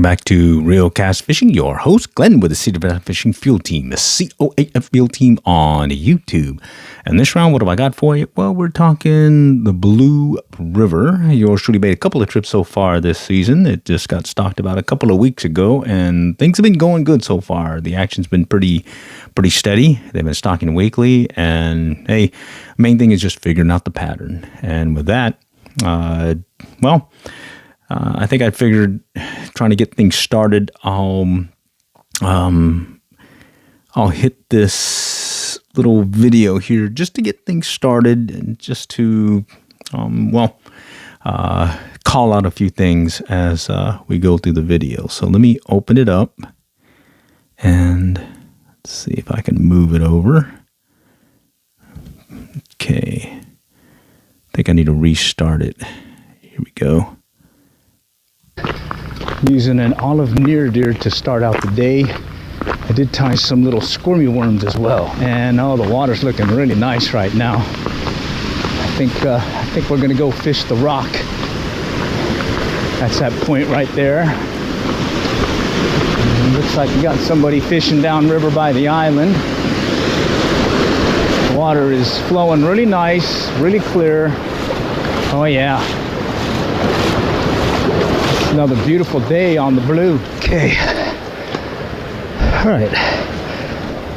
back to Real Cast Fishing. Your host, Glenn, with the COAF Fishing Field Team, the COAF Field Team on YouTube. And this round, what have I got for you? Well, we're talking the Blue River. Yours truly made a couple of trips so far this season. It just got stocked about a couple of weeks ago, and things have been going good so far. The action's been pretty steady. They've been stocking weekly, and hey, main thing is just figuring out the pattern. And with that, I think I figured trying to get things started, I'll hit this little video here just to get things started and just to, call out a few things as we go through the video. So let me open it up and let's see if I can move it over. Okay. I think I need to restart it. Here we go. Using an olive near deer to start out the day. I did tie some little squirmy worms as well, and the water's looking really nice right now. I think we're gonna go fish the rock. That's that point right there. And looks like we got somebody fishing downriver by the island. The water is flowing really nice, really clear. Oh yeah. Another beautiful day on the blue. Okay. All right.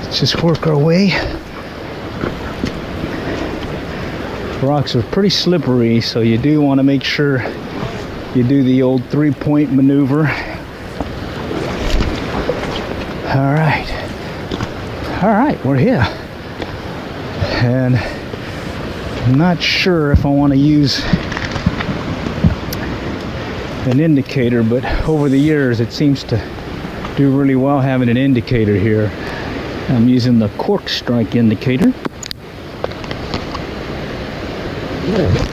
Let's just work our way. The rocks are pretty slippery, so you do want to make sure you do the old 3-point maneuver. All right. All right, we're here. And I'm not sure if I want to use an indicator, but over the years it seems to do really well having an indicator here. I'm using the cork strike indicator.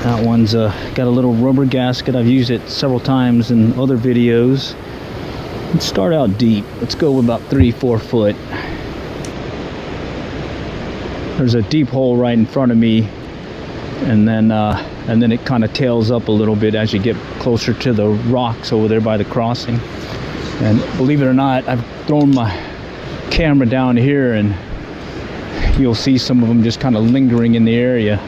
That one's got a little rubber gasket. I've used it several times in other videos. Let's start out deep. Let's go about 3-4 foot. There's a deep hole right in front of me, and then it kind of tails up a little bit as you get closer to the rocks over there by the crossing. And believe it or not, I've thrown my camera down here, and you'll see some of them just kind of lingering in the area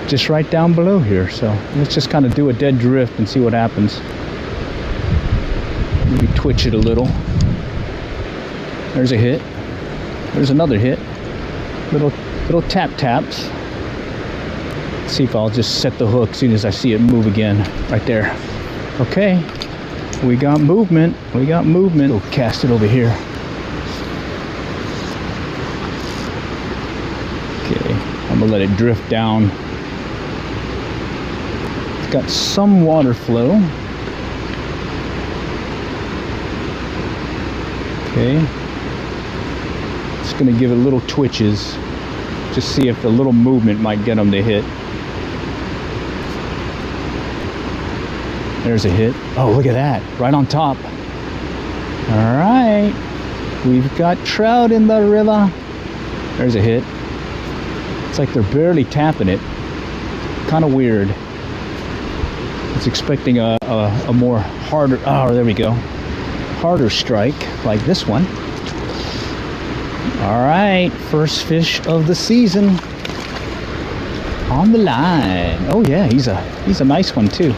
just right down below here. So let's just kind of do a dead drift and see what happens. Maybe twitch it a little. There's a hit. There's another hit. Little tap taps. See if I'll just set the hook as soon as I see it move again. Right there. Okay. We got movement. We'll cast it over here. Okay. I'm gonna let it drift down. It's got some water flow. Okay. Just gonna give it little twitches. Just see if the little movement might get them to hit. There's a hit. Oh, look at that. Right on top. All right. We've got trout in the river. There's a hit. It's like they're barely tapping it. Kind of weird. It's expecting a more harder, oh, there we go. Harder strike like this one. All right. First fish of the season. On the line. Oh yeah, he's a nice one too.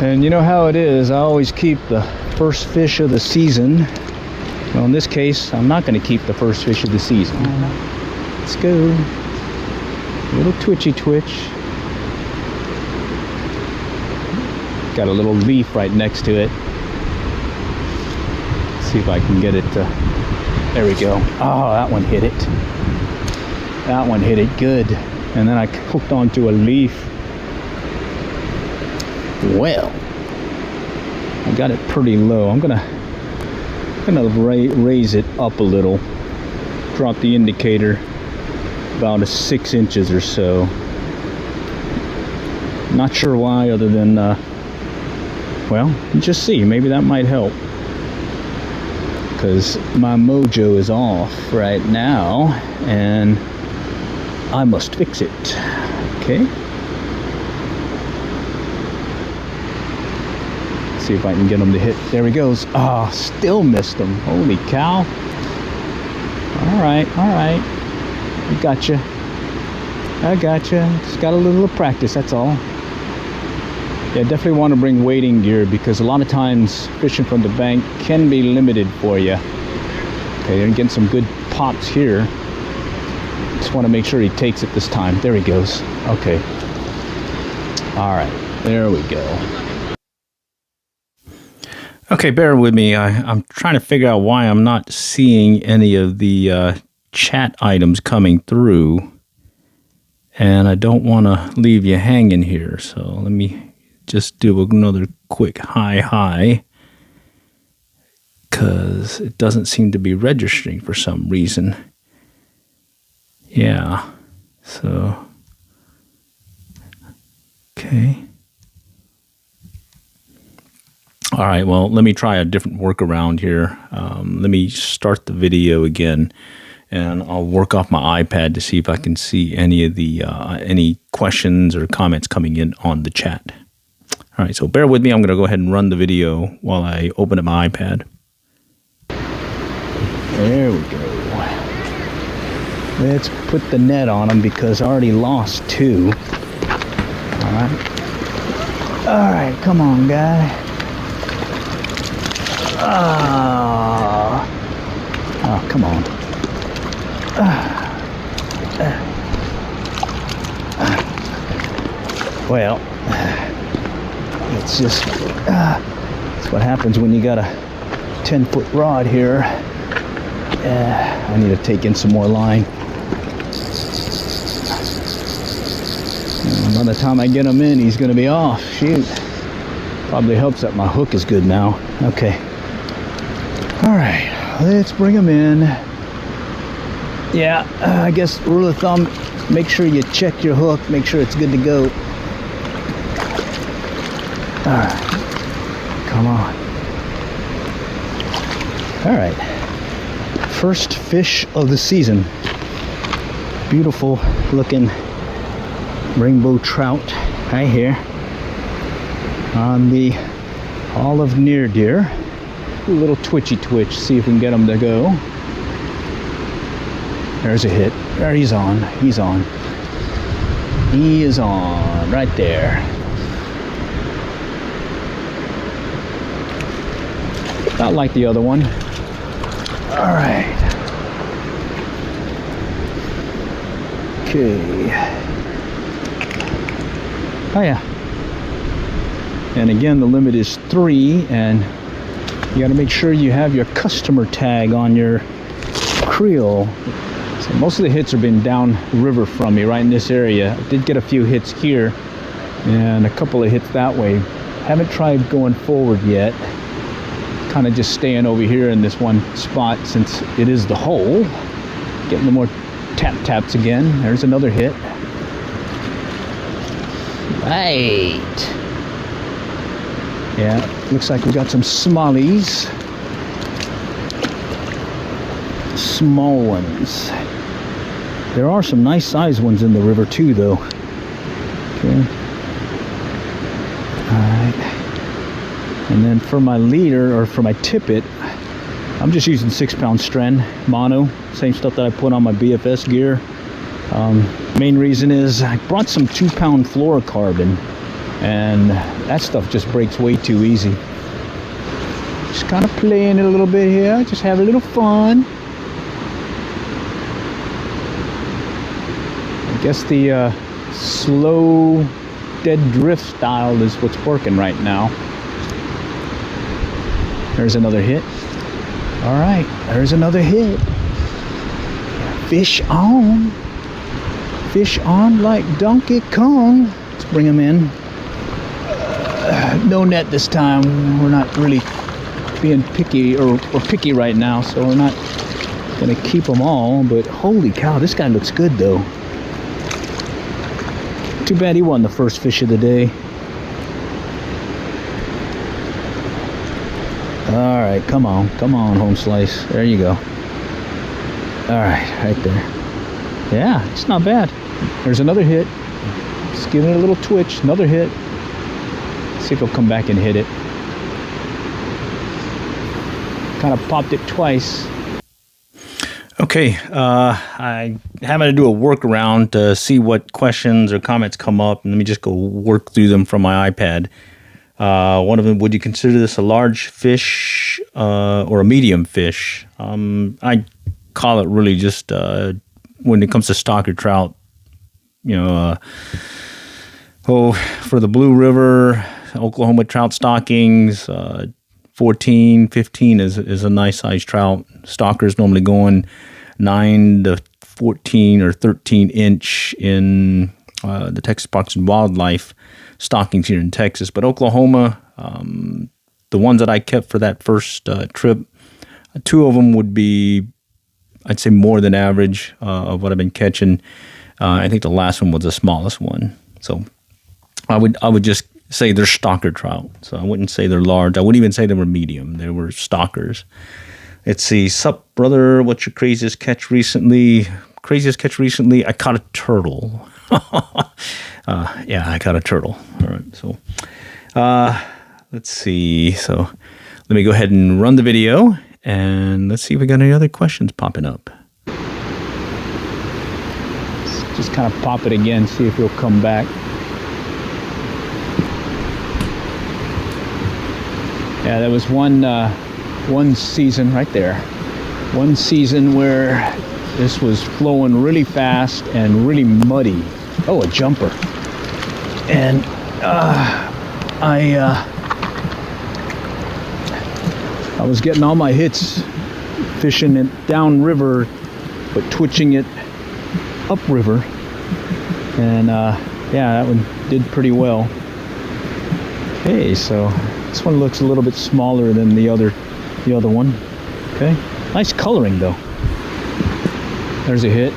And you know how it is, I always keep the first fish of the season. Well, in this case, I'm not going to keep the first fish of the season. Let's go. A little twitchy twitch. Got a little leaf right next to it. Let's see if I can get it to... There we go. Oh, that one hit it. That one hit it good. And then I hooked onto a leaf. Well, I got it pretty low. I'm gonna raise it up a little. Drop the indicator about 6 inches or so. Not sure why, other than well, just see. Maybe that might help. Because my mojo is off right now, and I must fix it. Okay. See if I can get him to hit. There he goes. Oh, still missed him. Holy cow. All right. I gotcha. Just got a little practice, that's all. Yeah, definitely want to bring wading gear because a lot of times fishing from the bank can be limited for you. Okay, and getting some good pops here. Just want to make sure he takes it this time. There he goes. Okay. All right, there we go. Okay, bear with me. I'm trying to figure out why I'm not seeing any of the chat items coming through. And I don't want to leave you hanging here. So let me just do another quick hi. Because it doesn't seem to be registering for some reason. Yeah. So. Okay. All right, well, let me try a different workaround here. Let me start the video again, and I'll work off my iPad to see if I can see any of the any questions or comments coming in on the chat. All right, so bear with me. I'm going to go ahead and run the video while I open up my iPad. There we go. Let's put the net on him because I already lost 2. All right, come on, guy. Oh, come on. Well, it's just, that's what happens when you got a 10-foot rod here. I need to take in some more line. And by the time I get him in, he's going to be off. Shoot. Probably helps that my hook is good now. Okay. All right, let's bring him in. Yeah, I guess rule of thumb, make sure you check your hook, make sure it's good to go. All right, come on. All right, first fish of the season. Beautiful looking rainbow trout right here on the olive near deer. A little twitchy twitch, see if we can get him to go. There's a hit. There, he's on. He is on right there. Not like the other one. All right. Okay. Oh yeah. And again, the limit is 3, and you got to make sure you have your customer tag on your creel. So most of the hits have been down river from me, right in this area. I did get a few hits here and a couple of hits that way. Haven't tried going forward yet. Kind of just staying over here in this one spot since it is the hole. Getting the more taps again. There's another hit. Right. Yeah, looks like we got some smallies. Small ones. There are some nice sized ones in the river too, though. Okay. Alright. And then for my leader, or for my tippet, I'm just using 6-pound Stren mono. Same stuff that I put on my BFS gear. Main reason is I brought some 2-pound fluorocarbon, and that stuff just breaks way too easy. Just kind of playing it a little bit here, just have a little fun. I guess the slow dead drift style is what's working right now. There's another hit. All right, there's another hit. Fish on. Fish on like Donkey Kong. Let's bring him in. No net this time. We're not really being picky or picky right now, so we're not gonna keep them all. But holy cow, this guy looks good though. Too bad he won the first fish of the day. All right, come on, home slice. There you go. All right, right there. Yeah, it's not bad. There's another hit. Just giving it a little twitch. Another hit. See if he'll come back and hit it. kind of popped it twice. Okay, I having to do a workaround to see what questions or comments come up, and let me just go work through them from my iPad. One of them, would you consider this a large fish or a medium fish? I call it really just, when it comes to stocker trout, for the Blue River, Oklahoma trout stockings, 14, 15 is a nice size trout. Stockers normally going 9 to 14 or 13 inch in the Texas Parks and Wildlife stockings here in Texas. But Oklahoma, the ones that I kept for that first trip, 2 of them would be, I'd say, more than average of what I've been catching. I think the last one was the smallest one. So I would just say they're stocker trout. So I wouldn't say they're large. I wouldn't even say they were medium. They were stockers. Let's see. Sup, brother? What's your craziest catch recently? Craziest catch recently? I caught a turtle. Yeah, I caught a turtle. All right. So let's see. So let me go ahead and run the video, and let's see if we got any other questions popping up. Let's just kind of pop it again, see if he'll come back. Yeah, there was one season right there. One season where this was flowing really fast and really muddy. Oh, a jumper. And I was getting all my hits fishing it downriver, but twitching it upriver. And yeah, that one did pretty well. Okay, so this one looks a little bit smaller than the other one. Okay, nice coloring though. There's a hit.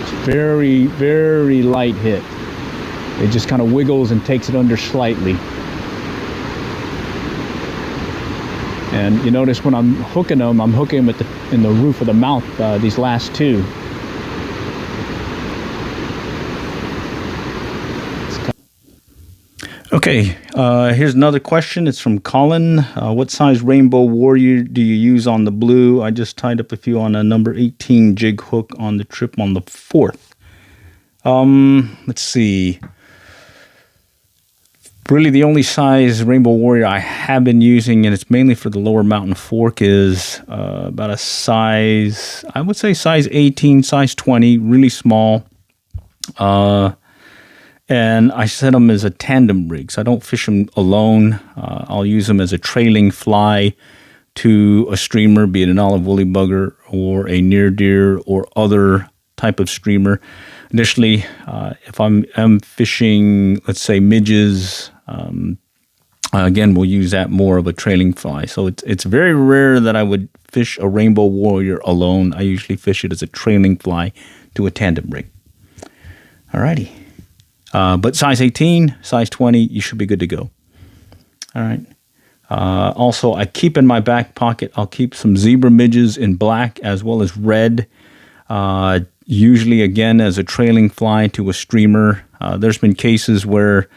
It's very, very light hit. It just kind of wiggles and takes it under slightly. And you notice when I'm hooking them, I'm hooking them in the roof of the mouth. These last 2. Okay, here's another question. It's from Colin. What size Rainbow Warrior do you use on the blue? I just tied up a few on a number 18 jig hook on the trip on the 4th. Let's see. Really, the only size Rainbow Warrior I have been using, and it's mainly for the lower mountain fork, is about a size, I would say size 18, size 20, really small. And I set them as a tandem rig, so I don't fish them alone. I'll use them as a trailing fly to a streamer, be it an olive woolly bugger or a near deer or other type of streamer. Initially, if I'm fishing, let's say midges, again, we'll use that more of a trailing fly. So it's very rare that I would fish a Rainbow Warrior alone. I usually fish it as a trailing fly to a tandem rig. Alrighty. But size 18, size 20, you should be good to go. All right. Also, I keep in my back pocket, I'll keep some zebra midges in black as well as red. Usually, again, as a trailing fly to a streamer. There's been cases where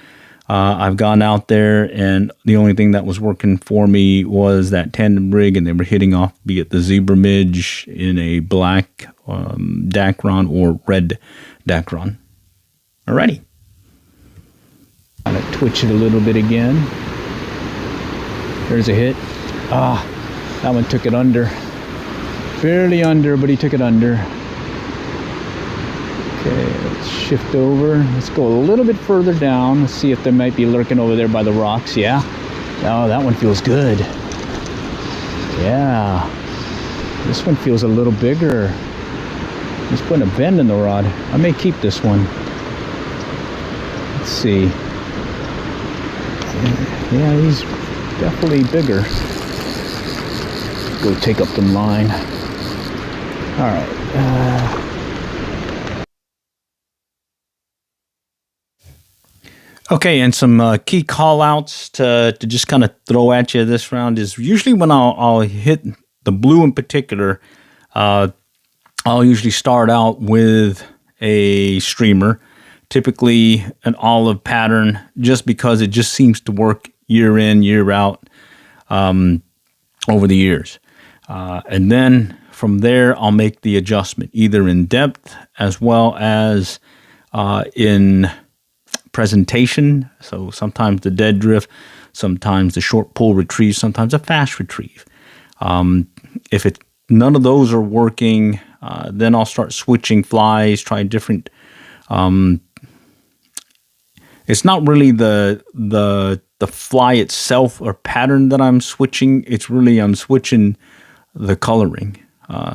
I've gone out there and the only thing that was working for me was that tandem rig, and they were hitting off, be it the zebra midge in a black Dacron or red Dacron. Alrighty. I'm going to twitch it a little bit again. There's a hit. That one took it under. Barely under, but he took it under. Okay, let's shift over. Let's go a little bit further down. Let's see if they might be lurking over there by the rocks. Yeah. Oh, that one feels good. Yeah. This one feels a little bigger. He's putting a bend in the rod. I may keep this one. Let's see. Yeah, he's definitely bigger. Go take up the line. All right. Okay, and some key call-outs to just kind of throw at you this round is usually when I'll hit the blue in particular, I'll usually start out with a streamer, typically an olive pattern, just because it just seems to work year in, year out. over the years. And then from there, I'll make the adjustment, either in depth as well as in presentation. So sometimes the dead drift, sometimes the short pull retrieve, sometimes a fast retrieve. If none of those are working, then I'll start switching flies, try different. It's not really the fly itself or pattern that I'm switching. It's really I'm switching the coloring.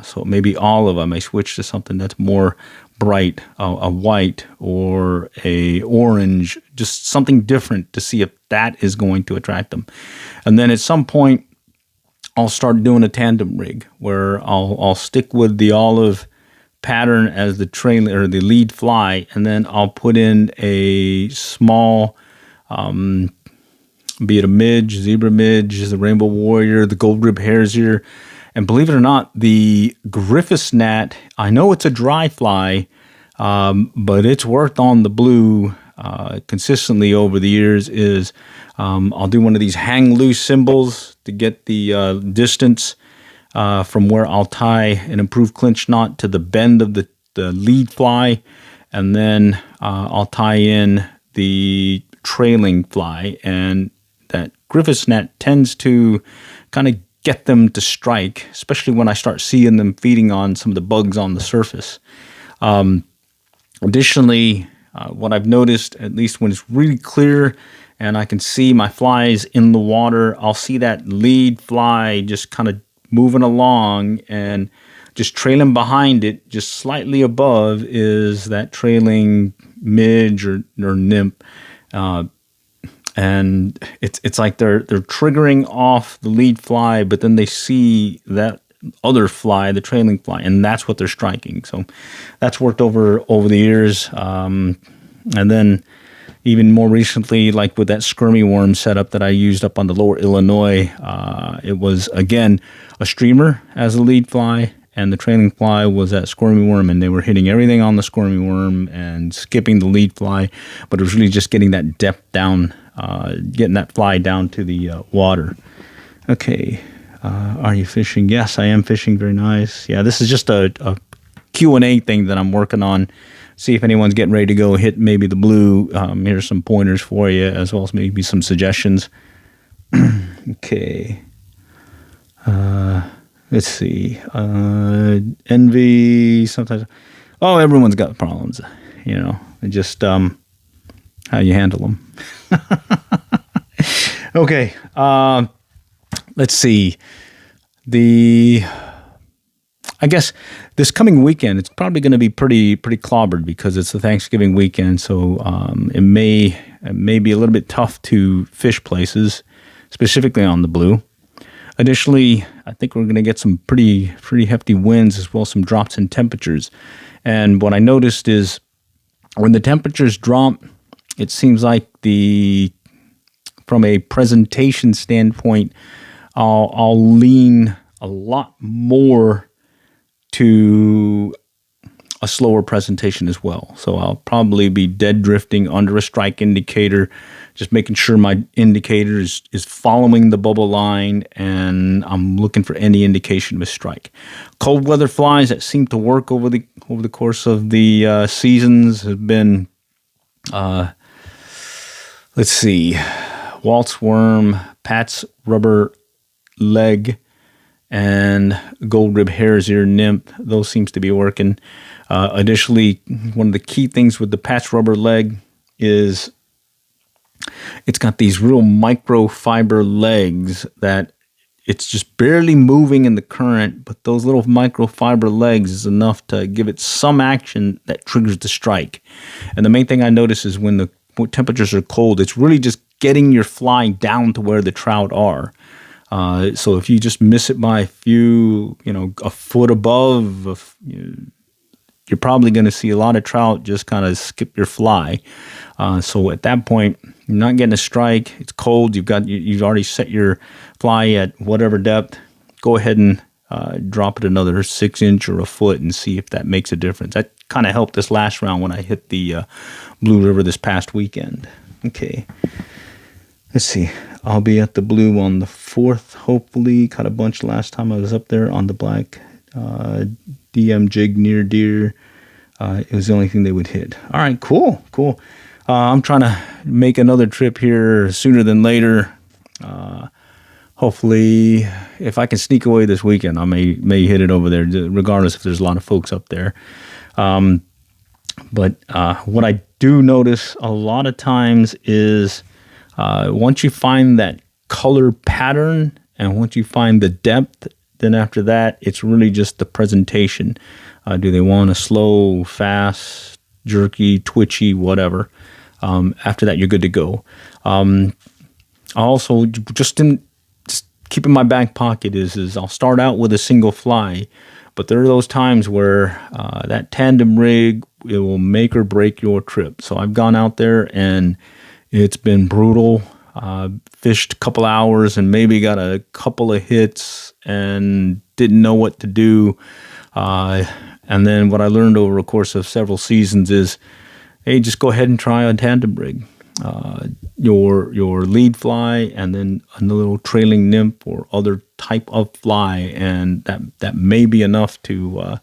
So maybe olive, I may switch to something that's more bright, a white or a orange, just something different to see if that is going to attract them. And then at some point, I'll start doing a tandem rig where I'll stick with the olive pattern as the trailer or the lead fly, and then I'll put in a small, be it a midge, zebra midge, the rainbow warrior, the gold rib hare's ear. And believe it or not, the Griffiths gnat, I know it's a dry fly, but it's worked on the blue consistently over the years. Is I'll do one of these hang loose symbols to get the distance from where I'll tie an improved clinch knot to the bend of the lead fly, and then I'll tie in the trailing fly. And that Griffiths gnat tends to kind of get them to strike, especially when I start seeing them feeding on some of the bugs on the surface. Additionally, what I've noticed, at least when it's really clear and I can see my flies in the water, I'll see that lead fly just kind of moving along, and just trailing behind it, just slightly above, is that trailing midge or nymph. And it's like they're triggering off the lead fly, but then they see that other fly, the trailing fly, and that's what they're striking. So that's worked over the years. And then even more recently, like with that skirmy worm setup that I used up on the lower Illinois, it was, again, a streamer as a lead fly, and the trailing fly was that squirmy worm, and they were hitting everything on the squirmy worm and skipping the lead fly, but it was really just getting that depth down, getting that fly down to the water. Okay, are you fishing? Yes, I am fishing. Very nice. Yeah, this is just a Q&A thing that I'm working on. See if anyone's getting ready to go hit maybe the blue. Here's some pointers for you, as well as maybe some suggestions. Okay. Let's see. Envy, sometimes. Oh, everyone's got problems. It just how you handle them. Okay. Let's see. I guess this coming weekend, it's probably going to be pretty clobbered because it's the Thanksgiving weekend. So it may be a little bit tough to fish places, specifically on the blue. Additionally, I think we're going to get some pretty hefty winds, as well as some drops in temperatures. And what I noticed is when the temperatures drop, it seems like from a presentation standpoint, I'll lean a lot more to a slower presentation as well. So I'll probably be dead drifting under a strike indicator, just making sure my indicator is following the bubble line, and I'm looking for any indication of a strike. Cold weather flies that seem to work over the course of the seasons have been, let's see, waltz worm, Pat's rubber leg, and gold rib hare's ear nymph. Those seems to be working. Additionally, one of the key things with the Pat's rubber leg is it's got these real microfiber legs that it's just barely moving in the current, but those little microfiber legs is enough to give it some action that triggers the strike. And the main thing I notice is when temperatures are cold, it's really just getting your fly down to where the trout are. So if you just miss it by a foot above, you're probably going to see a lot of trout just kind of skip your fly. So at that point, you're not getting a strike. It's cold. You've already set your fly at whatever depth. Go ahead and drop it another 6 inch or a foot and see if that makes a difference. That kind of helped this last round when I hit the Blue River this past weekend. Okay. let's see. I'll be at the Blue on the 4th, hopefully. Caught a bunch last time I was up there on the black DM jig near deer. It was the only thing they would hit. All right, cool. I'm trying to make another trip here sooner than later. Hopefully, if I can sneak away this weekend, I may hit it over there, regardless if there's a lot of folks up there. But what I do notice a lot of times is once you find that color pattern and once you find the depth, then after that, it's really just the presentation. Do they want a slow, fast, jerky, twitchy, whatever? After that, you're good to go. Also, just keep in my back pocket is I'll start out with a single fly, but there are those times where that tandem rig, it will make or break your trip. So I've gone out there and it's been brutal. Fished a couple hours and maybe got a couple of hits and didn't know what to do. And then what I learned over a course of several seasons is, hey, just go ahead and try a tandem rig. Your lead fly and then a little trailing nymph or other type of fly, and that may be enough to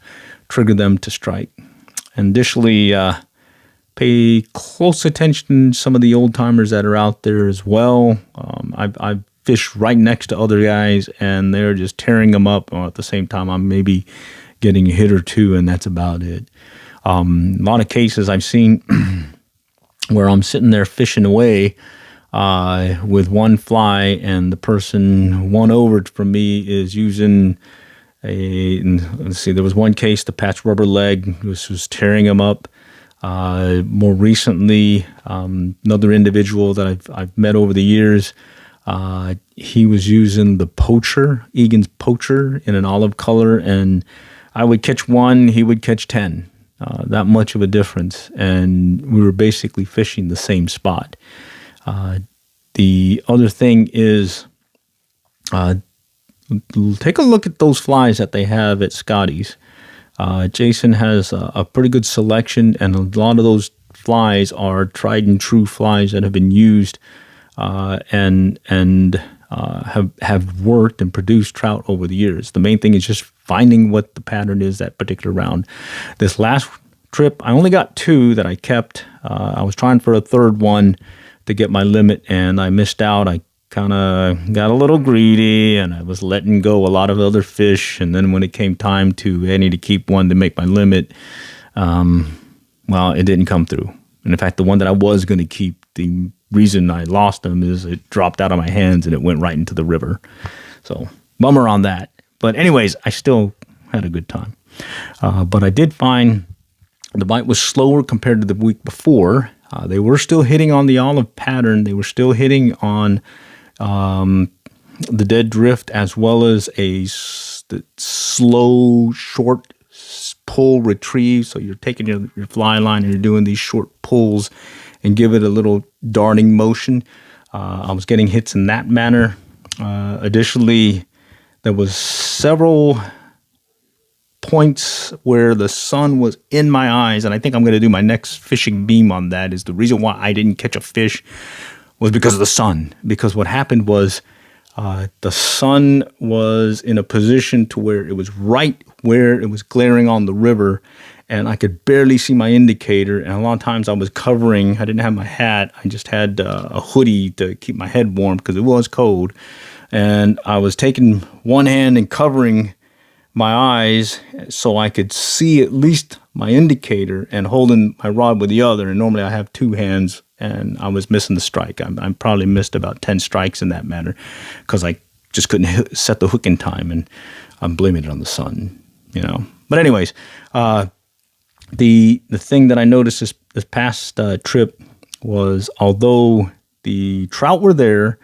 trigger them to strike. And additionally, pay close attention to some of the old timers that are out there as well. I've fished right next to other guys and they're just tearing them up. At the same time, I'm maybe getting a hit or two, and that's about it. A lot of cases I've seen where I'm sitting there fishing away with one fly, and the person one over from me is using let's see, there was one case, the patch rubber leg was tearing him up. More recently, another individual that I've met over the years, he was using the poacher, Egan's poacher, in an olive color, and I would catch one, he would catch 10. That much of a difference, and we were basically fishing the same spot. The other thing is, take a look at those flies that they have at Scotty's. Jason has a pretty good selection, and a lot of those flies are tried and true flies that have been used and have worked and produced trout over the years. The main thing is just finding what the pattern is that particular round. This last trip, I only got 2 that I kept. I was trying for a third one to get my limit, and I missed out. I kind of got a little greedy, and I was letting go a lot of other fish. And then when it came time to, I need to keep one to make my limit, well, it didn't come through. And in fact, the one that I was going to keep, the reason I lost them is it dropped out of my hands and it went right into the river. So bummer on that. But anyways, I still had a good time. But I did find the bite was slower compared to the week before. They were still hitting on the olive pattern. They were still hitting on the dead drift, as well as the slow, short pull retrieve. So you're taking your fly line and you're doing these short pulls and give it a little darting motion. I was getting hits in that manner. Additionally, there was several points where the sun was in my eyes, and I think I'm going to do my next fishing beam on that. Is the reason why I didn't catch a fish was because of the sun. Because what happened was the sun was in a position to where it was right where it was glaring on the river, and I could barely see my indicator. And a lot of times I was covering, I didn't have my hat, I just had a hoodie to keep my head warm because it was cold. And I was taking one hand and covering my eyes so I could see at least my indicator and holding my rod with the other. And normally I have 2 hands, and I was missing the strike. I probably missed about 10 strikes in that manner because I just couldn't set the hook in time, and I'm blaming it on the sun, you know. But anyways, the thing that I noticed this past trip was, although the trout were there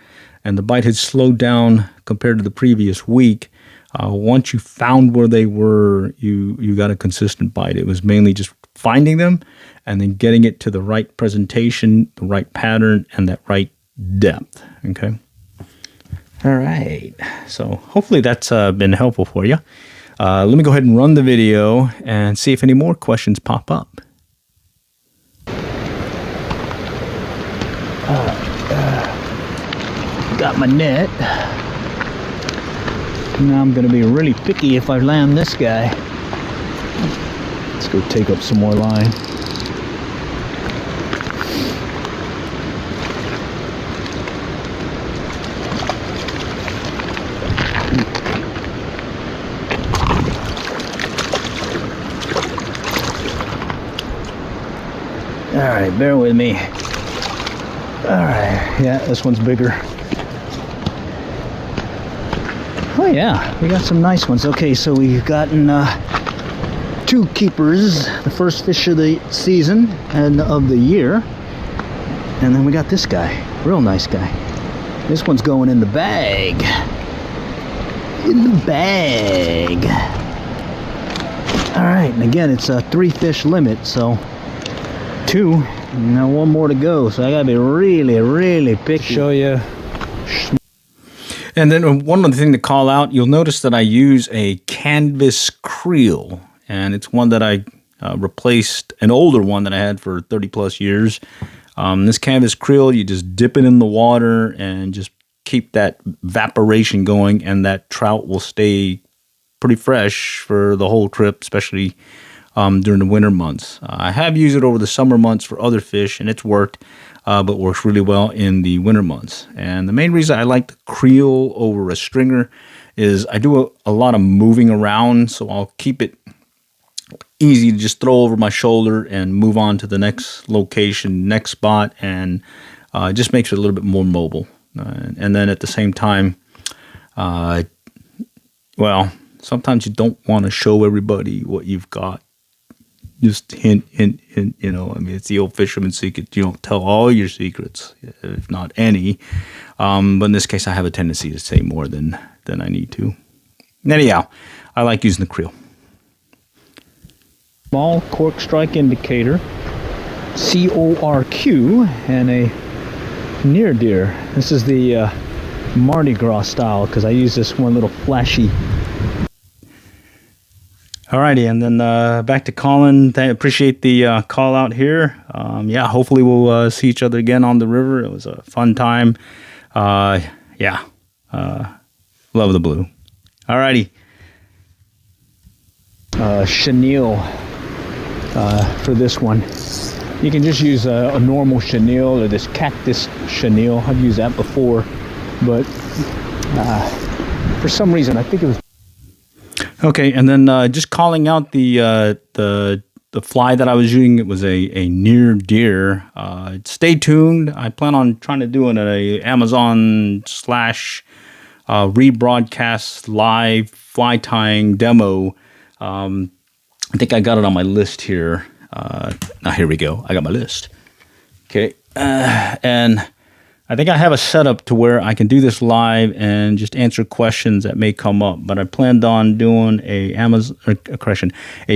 and the bite had slowed down compared to the previous week, once you found where they were, you got a consistent bite. It was mainly just finding them and then getting it to the right presentation, the right pattern, and that right depth. Okay. All right. So hopefully that's been helpful for you. Let me go ahead and run the video and see if any more questions pop up. got my net. Now I'm going to be really picky if I land this guy. Let's go take up some more line. Alright, bear with me. Alright, yeah, this one's bigger. Oh yeah, we got some nice ones. Okay, so we've gotten 2 keepers, the first fish of the season and of the year. And then we got this guy, real nice guy. This one's going in the bag. In the bag. Alright, and again, it's a 3 fish limit, so 2, now 1 more to go, so I gotta be really picky. Show you. And then one other thing to call out, you'll notice that I use a canvas creel, and it's one that I replaced an older one that I had for 30 plus years. This canvas creel, you just dip it in the water and just keep that evaporation going, and that trout will stay pretty fresh for the whole trip, especially during the winter months. I have used it over the summer months for other fish, and it's worked, but works really well in the winter months. And the main reason I like the creel over a stringer is I do a lot of moving around, so I'll keep it easy to just throw over my shoulder and move on to the next location, next spot, and it just makes it a little bit more mobile. And then at the same time, well, sometimes you don't want to show everybody what you've got. Just hint, you know, I mean, it's the old fisherman's secret. You don't tell all your secrets, if not any. But in this case, I have a tendency to say more than I need to. Anyhow, I like using the creel. Small cork strike indicator, CORQ, and a near deer. This is the Mardi Gras style, because I use this one little flashy. Alrighty, and then back to Colin. I appreciate the call out here. Yeah, hopefully we'll see each other again on the river. It was a fun time. Yeah, love the blue. Alrighty. Chenille for this one. You can just use a normal chenille or this cactus chenille. I've used that before, but for some reason I think it was. Okay, and then just calling out the fly that I was using. It was a near deer. Stay tuned. I plan on trying to do an Amazon / rebroadcast live fly tying demo. I think I got it on my list here. Now here we go. I got my list. Okay, and I think I have a setup to where I can do this live and just answer questions that may come up. But I planned on doing a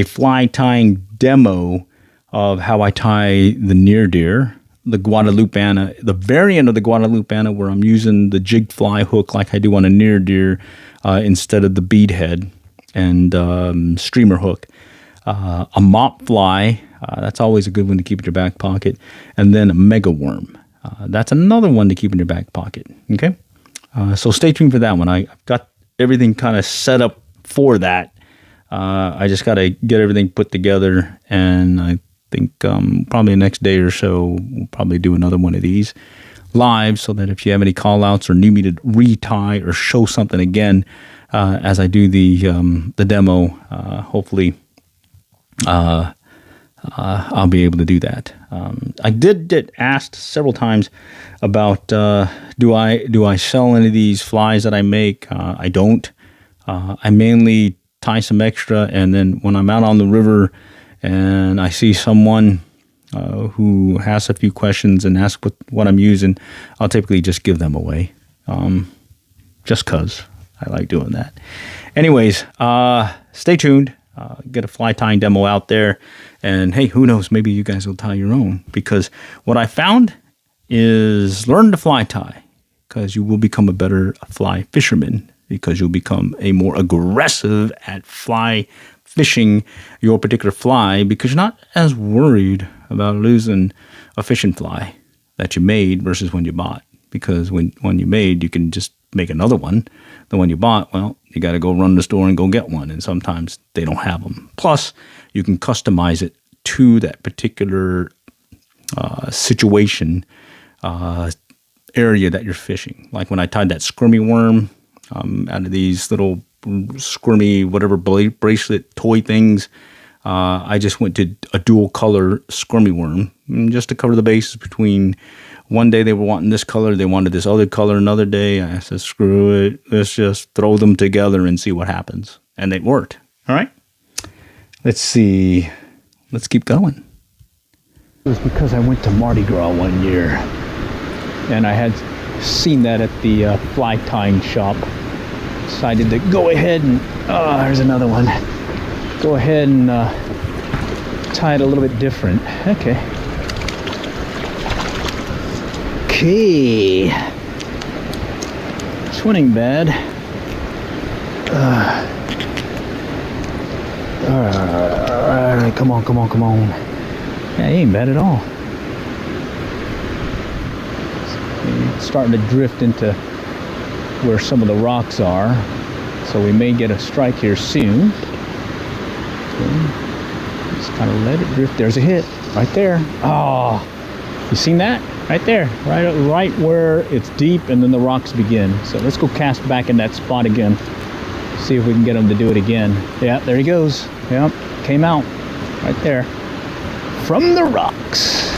fly tying demo of how I tie the near deer, the Guadalupeana, the variant of the Guadalupeana where I'm using the jig fly hook like I do on a near deer instead of the bead head and streamer hook. A mop fly, that's always a good one to keep in your back pocket, and then a mega worm. That's another one to keep in your back pocket. Okay, so stay tuned for that one. I've got everything kind of set up for that. I just got to get everything put together, and I think probably the next day or so we'll probably do another one of these live, so that if you have any call outs or need me to retie or show something again as I do the demo, hopefully I'll be able to do that. I did get asked several times about do I sell any of these flies that I make? I don't. I mainly tie some extra, and then when I'm out on the river and I see someone who has a few questions and ask what I'm using, I'll typically just give them away, just 'cause I like doing that. Anyways, stay tuned. Get a fly tying demo out there, and hey, who knows, maybe you guys will tie your own, because what I found is learn to fly tie, because you will become a better fly fisherman, because you'll become a more aggressive at fly fishing your particular fly, because you're not as worried about losing a fishing fly that you made versus when you bought, because when one you made, you can just make another one. The one you bought, well, you got to go run to the store and go get one, and sometimes they don't have them. Plus, you can customize it to that particular situation, area that you're fishing. Like when I tied that squirmy worm out of these little squirmy whatever bracelet toy things, I just went to a dual color squirmy worm just to cover the bases between. One day they were wanting this color, they wanted this other color another day. I said, screw it, let's just throw them together and see what happens. And it worked. All right. Let's see. Let's keep going. It was because I went to Mardi Gras one year, and I had seen that at the fly tying shop. Decided to go ahead and, there's another one. Go ahead and tie it a little bit different. Okay. Okay. Swinging bad. All right, come on. Yeah, he ain't bad at all. It's starting to drift into where some of the rocks are, so we may get a strike here soon. Okay. Just kind of let it drift. There's a hit right there. Oh, you seen that? Right there, right where it's deep and then the rocks begin. So let's go cast back in that spot again. See if we can get him to do it again. Yeah, there he goes. Yep, came out right there from the rocks.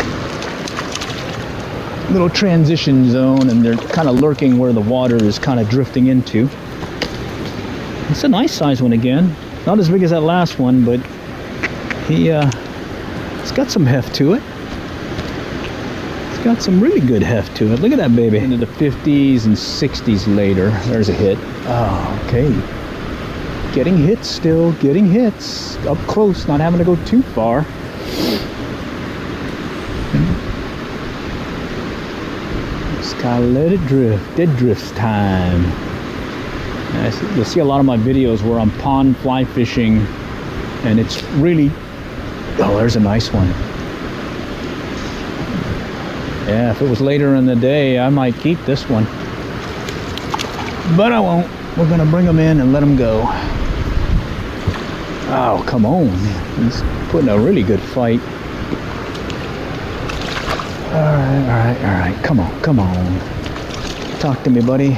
Little transition zone, and they're kind of lurking where the water is kind of drifting into. It's a nice size one again. Not as big as that last one, but it's got some heft to it. Got some really good heft to it. Look at that baby. Into the 50s and 60s later. There's a hit. Oh, okay. Getting hits still. Getting hits. Up close. Not having to go too far. Just gotta let it drift. Dead drift's time. You'll see a lot of my videos where I'm pond fly fishing, and it's really... Oh, there's a nice one. Yeah, if it was later in the day, I might keep this one. But I won't. We're going to bring them in and let them go. Oh, come on. He's putting a really good fight. All right. Come on. Talk to me, buddy.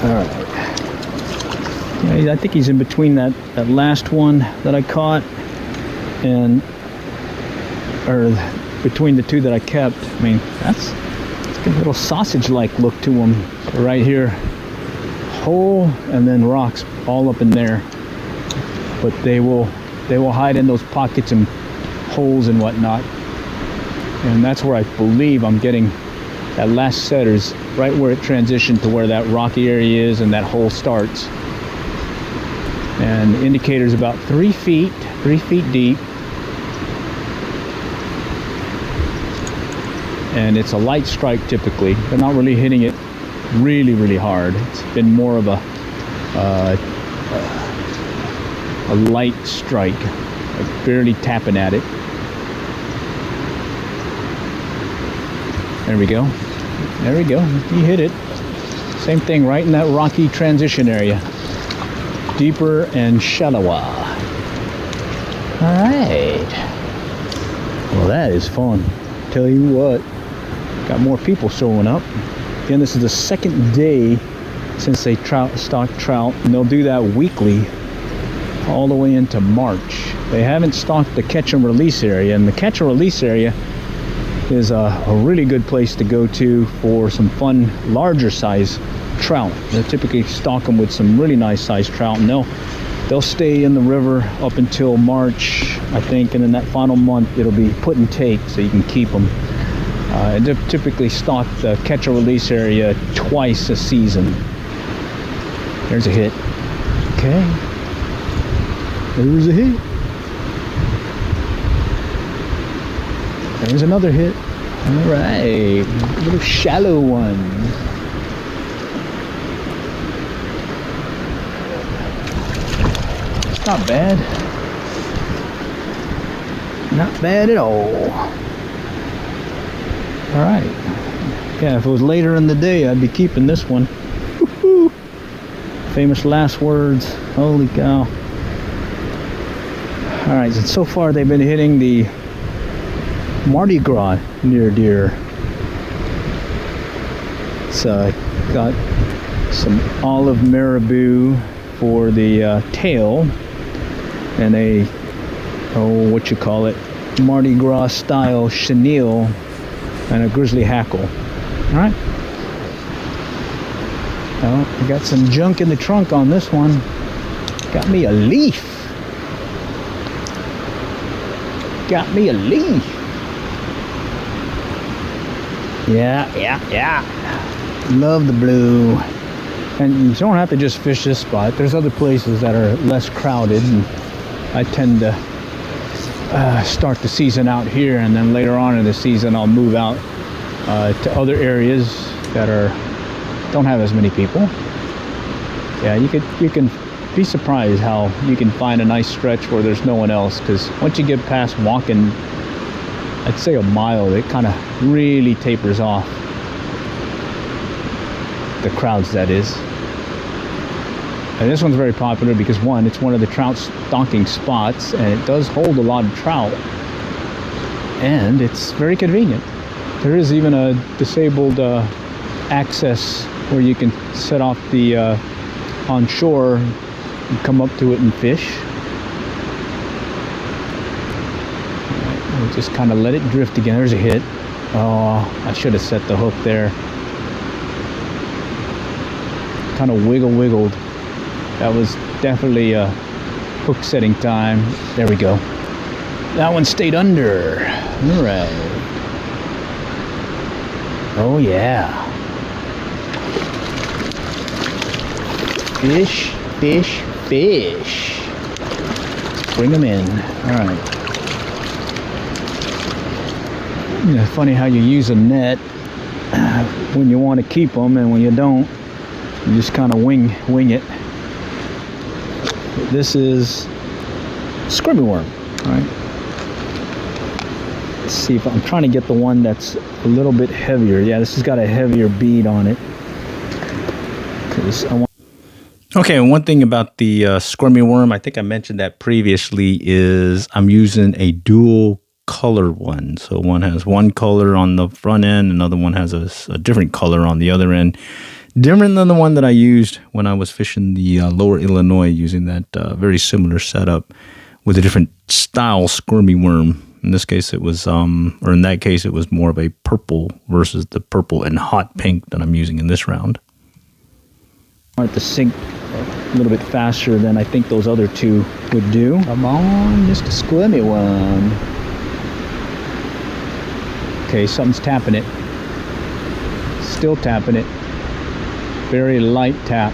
All right. Yeah, I think he's in between that last one that I caught and... between the two that I kept. I mean, it's got a little sausage-like look to them right here. Hole and then rocks all up in there. But they will hide in those pockets and holes and whatnot. And that's where I believe I'm getting that last setter's right where it transitioned to where that rocky area is and that hole starts. And the indicator's about 3 feet deep. And it's a light strike typically. They're not really hitting it really hard. It's been more of a light strike, like barely tapping at it. There we go. He hit it. Same thing right in that rocky transition area. Deeper and shallower. All right. Well, that is fun. Tell you what. Got more people showing up. Again, this is the second day since they stock trout, and they'll do that weekly all the way into March. They haven't stocked the catch and release area, and the catch and release area is a really good place to go to for some fun, larger size trout. They typically stock them with some really nice size trout, and they'll stay in the river up until March, I think, and then that final month it'll be put and take, so you can keep them. They typically stock the catch and release area twice a season. There's a hit. Okay. There's a hit. There's another hit. All right. A little shallow one. Not bad. Not bad at all. All right. Yeah, if it was later in the day, I'd be keeping this one. Woo-hoo. Famous last words. Holy cow. Alright, and so far they've been hitting the Mardi Gras near deer. So I got some olive marabou for the tail, and a, oh, what you call it, Mardi Gras style chenille, and a grizzly hackle. Alright. Oh, I got some junk in the trunk on this one. Got me a leaf. Got me a leaf. Yeah. Love the blue. And you don't have to just fish this spot. There's other places that are less crowded, and I tend to start the season out here, and then later on in the season I'll move out to other areas that don't have as many people. Yeah, you can be surprised how you can find a nice stretch where there's no one else, because once you get past walking, I'd say a mile, it kind of really tapers off. The crowds, that is. And this one's very popular because, one, it's one of the trout stocking spots, and it does hold a lot of trout, and it's very convenient. There is even a disabled access where you can set off the on shore and come up to it and fish. We'll just kind of let it drift again. There's a hit. Oh, I should have set the hook there. Kind of wiggled. That was definitely a hook setting time. There we go. That one stayed under. All right. Oh yeah. Fish. Bring them in. All right. Yeah, funny how you use a net when you want to keep them, and when you don't, you just kind of wing it. This is squirmy worm. All right. Let's see if I'm trying to get the one that's a little bit heavier. Yeah, this has got a heavier bead on it. Okay, and one thing about the squirmy worm, I think I mentioned that previously, is I'm using a dual color one. So one has one color on the front end, another one has a different color on the other end. Different than the one that I used when I was fishing the lower Illinois, using that very similar setup with a different style squirmy worm. In this case, it was, or in that case, it was more of a purple versus the purple and hot pink that I'm using in this round. I want it to sink a little bit faster than I think those other two would do. Come on, Mr. Squirmy one. Okay, something's tapping it. Still tapping it. Very light tap.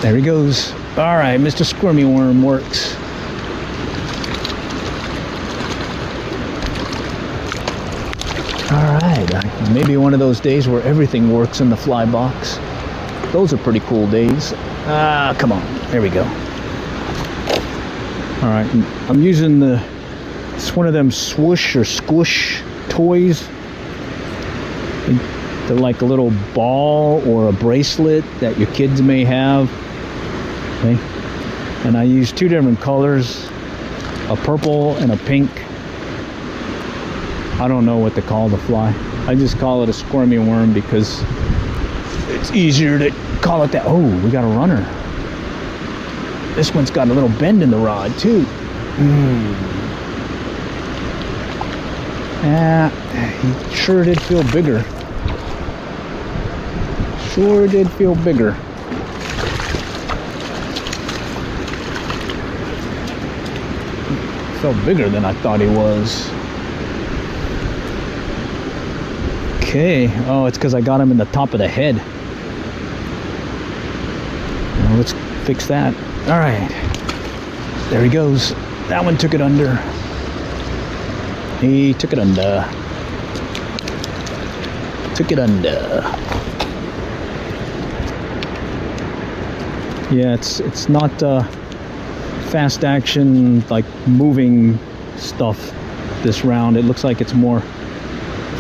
There he goes. All right, Mr. Squirmy worm works. All right, maybe one of those days where everything works in the fly box. Those are pretty cool days. Come on, there we go. All right, I'm using it's one of them swoosh or squish toys. They're like a little ball or a bracelet that your kids may have. Okay. And I use two different colors, a purple and a pink. I don't know what to call the fly. I just call it a squirmy worm because it's easier to call it that. Oh, we got a runner. This one's got a little bend in the rod too. Yeah, he sure did feel bigger. Sure did feel bigger. Felt bigger than I thought he was. Okay. Oh, it's because I got him in the top of the head. Well, let's fix that. All right. There he goes. That one took it under. He took it under. Took it under. Yeah, it's not fast action, like moving stuff. this round. It looks like it's more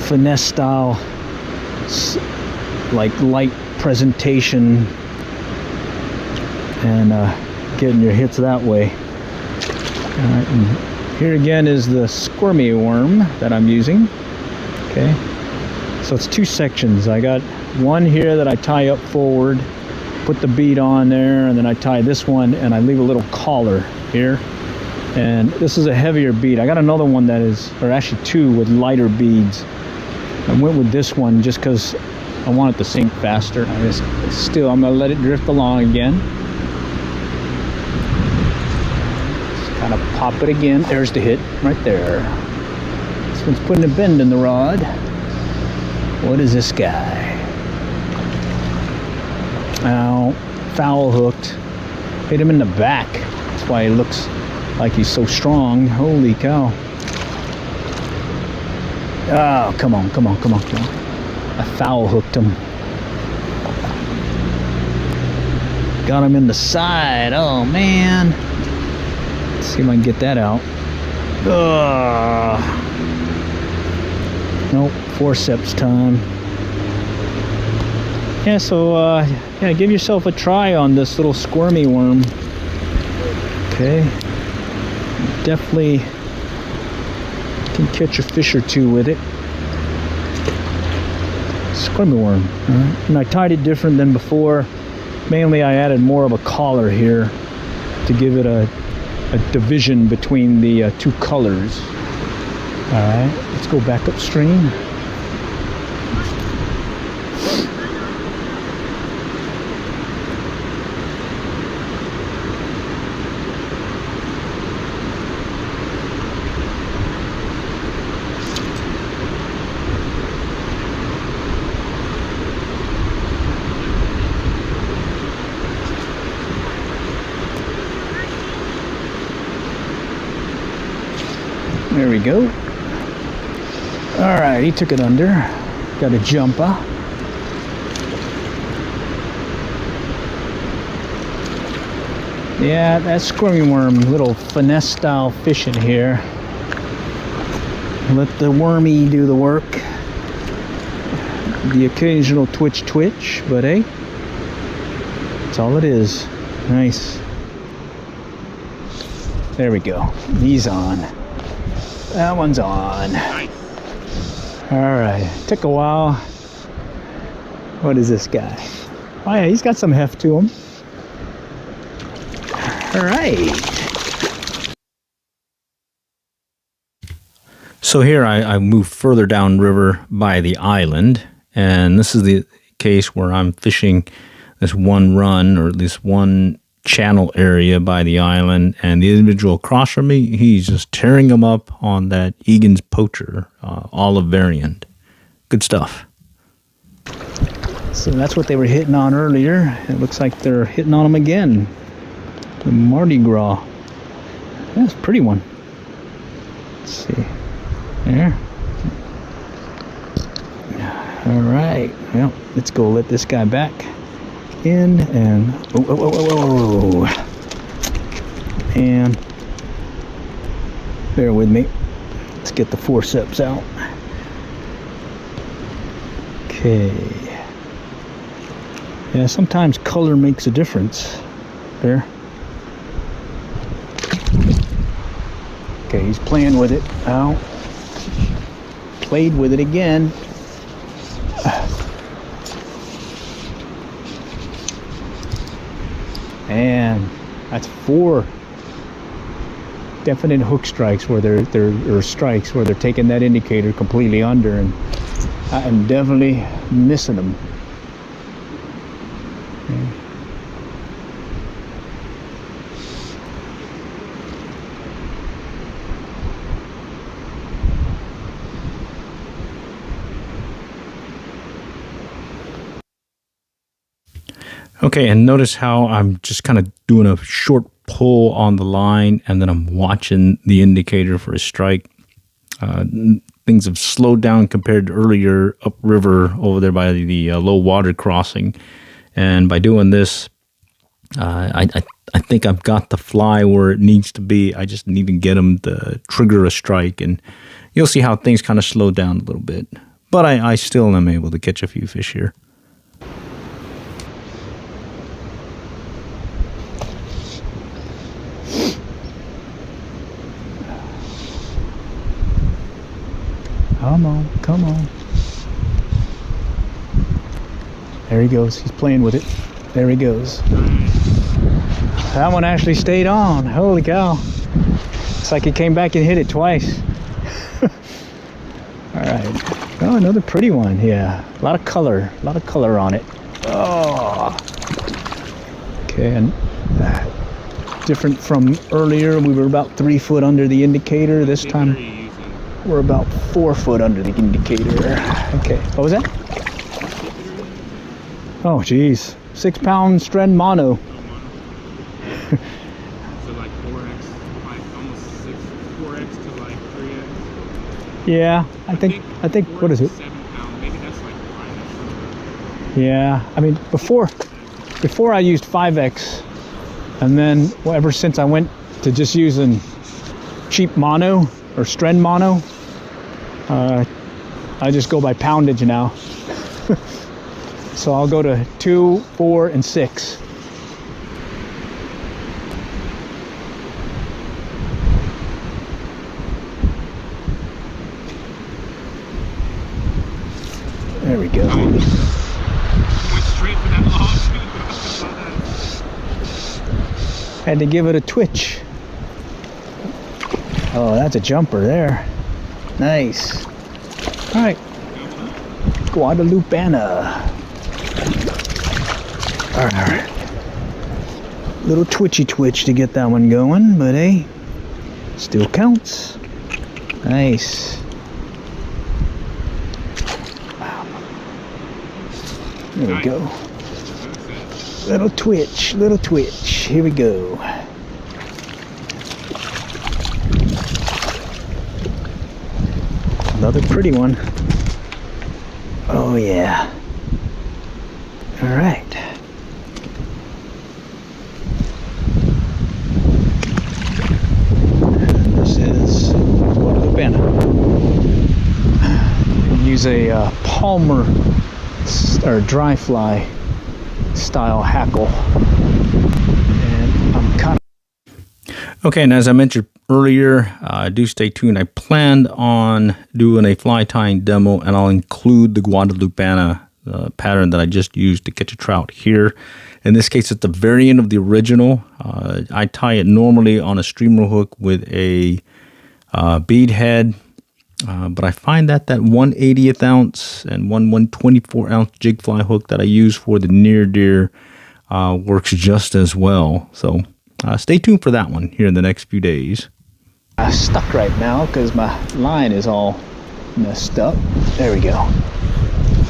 finesse style, like light presentation, and getting your hits that way. All right, and here again is the squirmy worm that I'm using. Okay, so it's 2 sections. I got one here that I tie up forward, put the bead on there, and then I tie this one and I leave a little collar here. And this is a heavier bead. I got another one that is, or actually 2 with lighter beads. I went with this one just because I want it to sink faster. I'm gonna let it drift along again. Just kind of pop it again. There's the hit right there. This one's putting a bend in the rod. What is this guy? Now, foul hooked. Hit him in the back. That's why he looks like he's so strong. Holy cow. Oh, come on. I foul hooked him. Got him in the side. Oh, man. Let's see if I can get that out. Nope, forceps time. Yeah, so yeah, give yourself a try on this little squirmy worm. Okay, definitely can catch a fish or 2 with it. Squirmy worm. And I tied it different than before. Mainly I added more of a collar here to give it a division between the 2 colors. Alright, let's go back upstream. There we go. All right, he took it under. Got a jumper. Yeah, that squirmy worm, little finesse style fishing here. Let the wormy do the work. The occasional twitch, but hey, that's all it is. Nice. There we go. He's on. That one's on. All right. Took a while. What is this guy? Oh yeah, he's got some heft to him. All right. So here I moved further downriver by the island, and this is the case where I'm fishing this one run, or at least one channel area by the island, and the individual across from me, he's just tearing them up on that Egan's Poacher olive variant. Good stuff. So that's what they were hitting on earlier. It looks like they're hitting on them again. The Mardi Gras. That's a pretty one. Let's see. There. All right. Well, let's go let this guy back in, and oh, and bear with me. Let's get the forceps out. Okay. Yeah, sometimes color makes a difference. There. Okay, he's playing with it. Ow. Played with it again. And that's 4 definite hook strikes where they're strikes where they're taking that indicator completely under, and I am definitely missing them. Okay, and notice how I'm just kind of doing a short pull on the line, and then I'm watching the indicator for a strike. Things have slowed down compared to earlier upriver over there by the low water crossing. And by doing this, I I think I've got the fly where it needs to be. I just need to get them to trigger a strike, and you'll see how things kind of slow down a little bit. But I still am able to catch a few fish here. Come on, come on. There he goes. He's playing with it. There he goes. That one actually stayed on. Holy cow. It's like he came back and hit it twice. All right. Oh, another pretty one. Yeah. A lot of color on it. Oh. Okay, and different from earlier. We were about 3 foot under the indicator. This time we're about 4 foot under the indicator. Okay. What was that? Oh, geez. 6 pound strand mono. So like 4x, like almost 4x to like 3x. Yeah, I think what is it? 7 pound, maybe that's like 5x. Yeah, I mean before I used 5x, and then ever since I went to just using cheap mono or strand mono, I just go by poundage now. So I'll go to 2, 4, and 6. There we go. Went straight for that log. Had to give it a twitch. Oh, that's a jumper there. Nice. All right. Guadalupana. All right. Little twitchy twitch to get that one going, but hey, still counts. Nice. Wow. There we go. Little twitch, little twitch. Here we go. Another pretty one. Oh yeah. All right. And this is Guadalupana. Use a Palmer or dry fly style hackle, and I'm kind of Okay, and as I mentioned earlier, do stay tuned. I planned on doing a fly tying demo, and I'll include the Guadalupana pattern that I just used to catch a trout here. In this case, it's a variant of the original. I tie it normally on a streamer hook with a bead head, but I find that 1/80th ounce and 1/124 ounce jig fly hook that I use for the near deer works just as well. So stay tuned for that one here in the next few days. I'm stuck right now because my line is all messed up. There we go.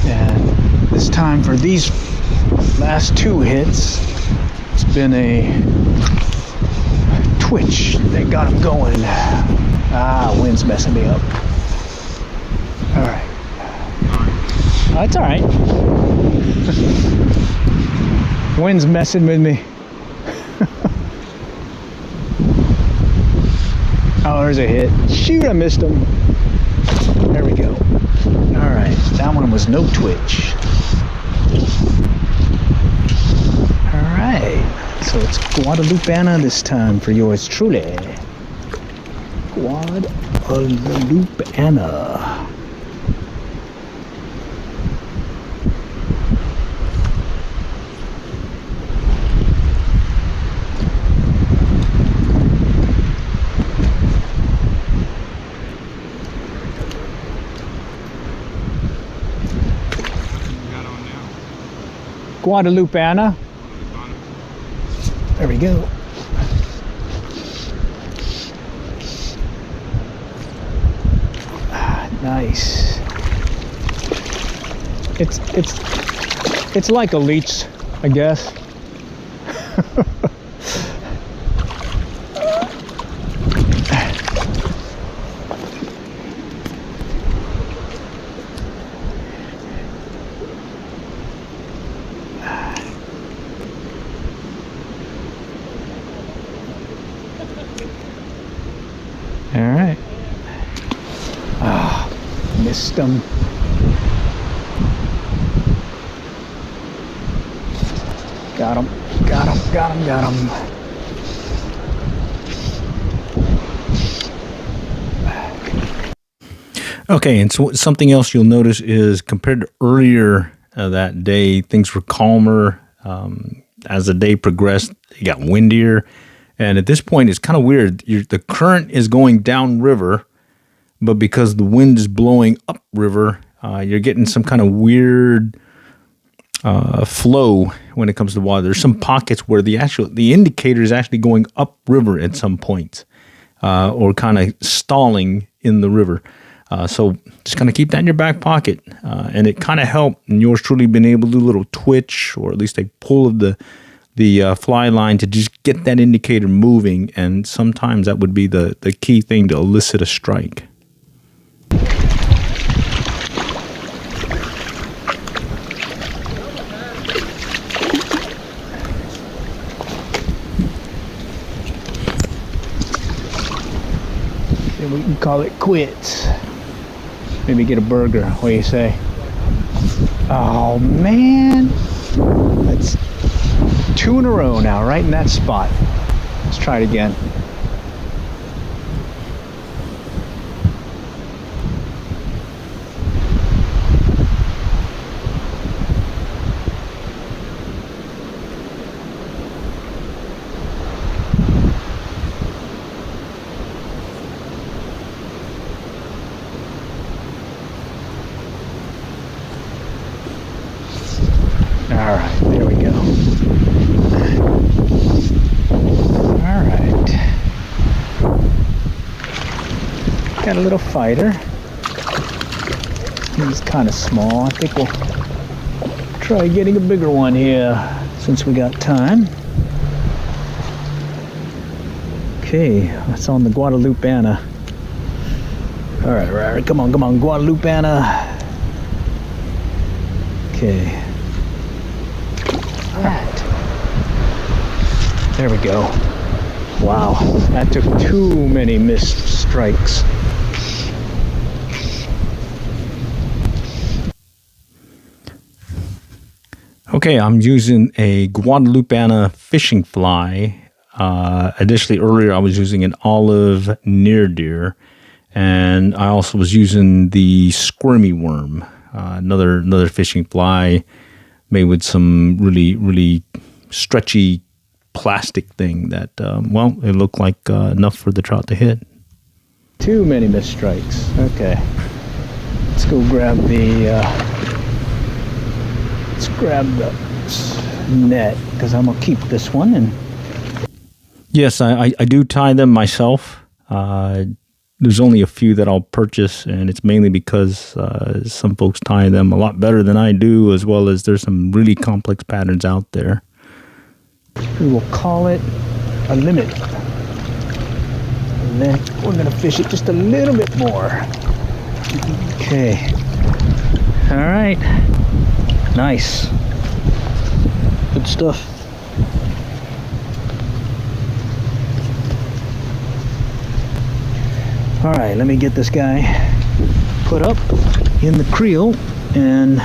And this time for these last 2 hits, it's been a twitch that got them going. Wind's messing me up. All right. Oh, it's all right. Wind's messing with me. Oh, there's a hit. Shoot, I missed him. There we go. All right, that one was no twitch. All right, so it's Guadalupana this time for yours truly. Guadalupana. Guadalupana. There we go. Nice. It's like a leech, I guess. All right. Ah, missed them. Got him. Got him. Got him. Got him. Okay, and so something else you'll notice is compared to earlier that day, things were calmer. As the day progressed, it got windier. And at this point, it's kind of weird. The current is going downriver, but because the wind is blowing upriver, you're getting some kind of weird flow when it comes to water. There's some pockets where the indicator is actually going upriver at some points, or kind of stalling in the river. So just kind of keep that in your back pocket. And it kind of helped in yours truly being able to do a little twitch or at least a pull of the fly line to just get that indicator moving. And sometimes that would be the key thing to elicit a strike. Then we can call it quits. Maybe get a burger. What do you say? Oh man, that's 2 in a row now, right in that spot. Let's try it again. All right, there we go. All right. Got a little fighter. He's kind of small. I think we'll try getting a bigger one here since we got time. Okay, that's on the Guadalupeana. All right, come on, Guadalupeana. Okay. Right. There we go. Wow, that took too many missed strikes. Okay, I'm using a Guadalupeana fishing fly. Additionally, earlier I was using an olive near deer, and I also was using the squirmy worm, another fishing fly made with some really stretchy plastic thing that, well, it looked like enough for the trout to hit. Too many missed strikes. Okay, let's go grab the net, because I'm gonna keep this one. And yes, I do tie them myself. There's only a few that I'll purchase, and it's mainly because some folks tie them a lot better than I do, as well as there's some really complex patterns out there. We will call it a limit. And then we're going to fish it just a little bit more. Okay. All right. Nice. Good stuff. All right, let me get this guy put up in the creel, and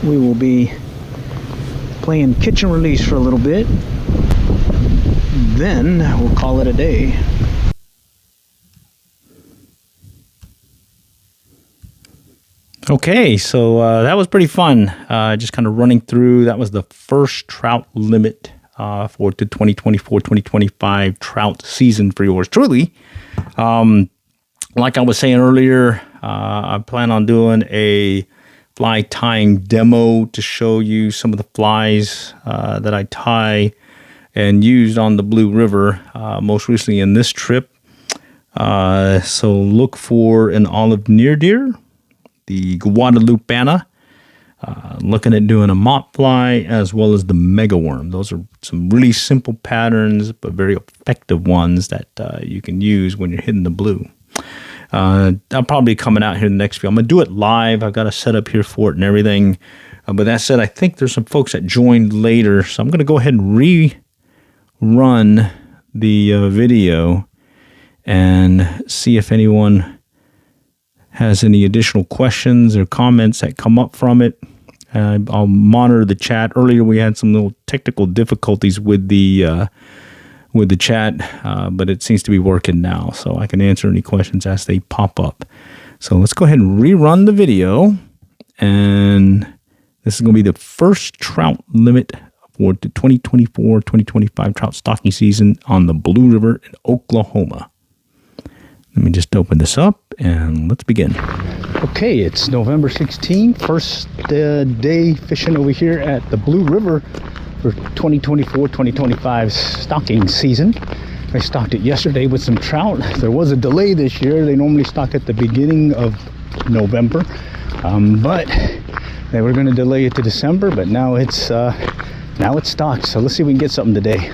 we will be playing kitchen release for a little bit. Then we'll call it a day. Okay, so that was pretty fun. Just kind of running through. That was the first trout limit for the 2024-2025 trout season for yours truly. Like I was saying earlier, I plan on doing a fly tying demo to show you some of the flies that I tie and used on the Blue River, most recently in this trip. So look for an olive near deer, the Guadalupeana, looking at doing a mop fly as well as the mega worm. Those are some really simple patterns, but very effective ones that you can use when you're hitting the blue. I'll probably be coming out here in the next few. I'm going to do it live. I've got a setup here for it and everything. But that said, I think there's some folks that joined later. So I'm going to go ahead and rerun the video. and see if anyone has any additional questions or comments that come up from it. I'll monitor the chat. Earlier we had some little technical difficulties with the chat, but it seems to be working now, so I can answer any questions as they pop up. So let's go ahead and rerun the video, and this is going to be the first trout limit for the 2024-2025 trout stocking season on the Blue River in Oklahoma. Let me just open this up and let's begin. Okay, it's November 16th, first day fishing over here at the Blue River for 2024-2025 stocking season. I stocked it yesterday with some trout. There was a delay this year. They normally stock at the beginning of November, but they were going to delay it to December, but now it's stocked. So let's see if we can get something today.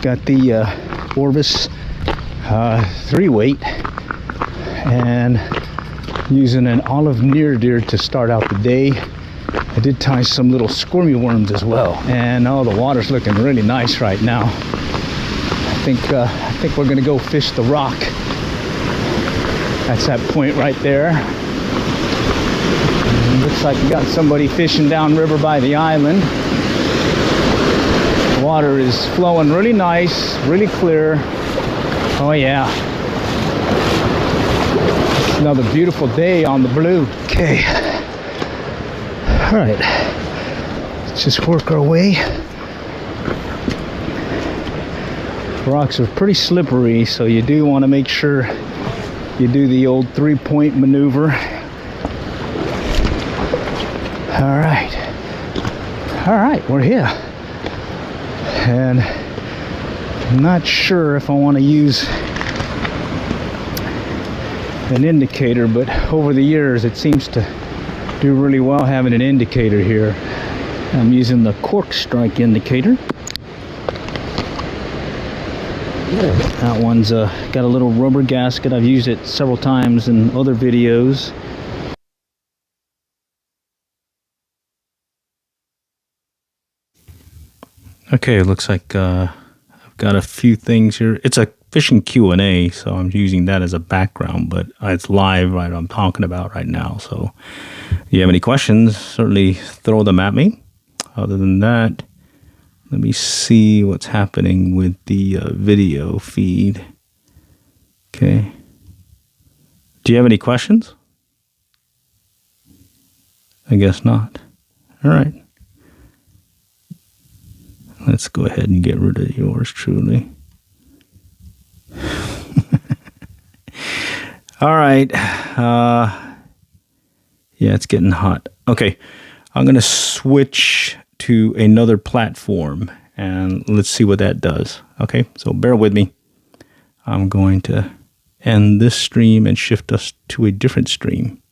Got the Orvis 3-weight and using an olive near deer to start out the day. I did tie some little squirmy worms as well, and the water's looking really nice right now. I think we're gonna go fish the rock. That's that point right there. And looks like we got somebody fishing downriver by the island. The water is flowing really nice, really clear. Oh yeah. It's another beautiful day on the Blue. Okay. All right. Let's just work our way. The rocks are pretty slippery, so you do want to make sure you do the old 3-point maneuver. All right, we're here. And I'm not sure if I want to use an indicator, but over the years it seems to do really well having an indicator here. I'm using the cork strike indicator. That one's got a little rubber gasket. I've used it several times in other videos. Okay, it looks like I've got a few things here. It's a fishing Q&A, so I'm using that as a background, but it's live right I'm talking about right now. So if you have any questions, certainly throw them at me. Other than that, let me see what's happening with the video feed. Okay. Do you have any questions? I guess not. All right. Let's go ahead and get rid of yours truly. All right. Yeah, it's getting hot. Okay. I'm going to switch to another platform and let's see what that does. Okay. So bear with me. I'm going to end this stream and shift us to a different stream.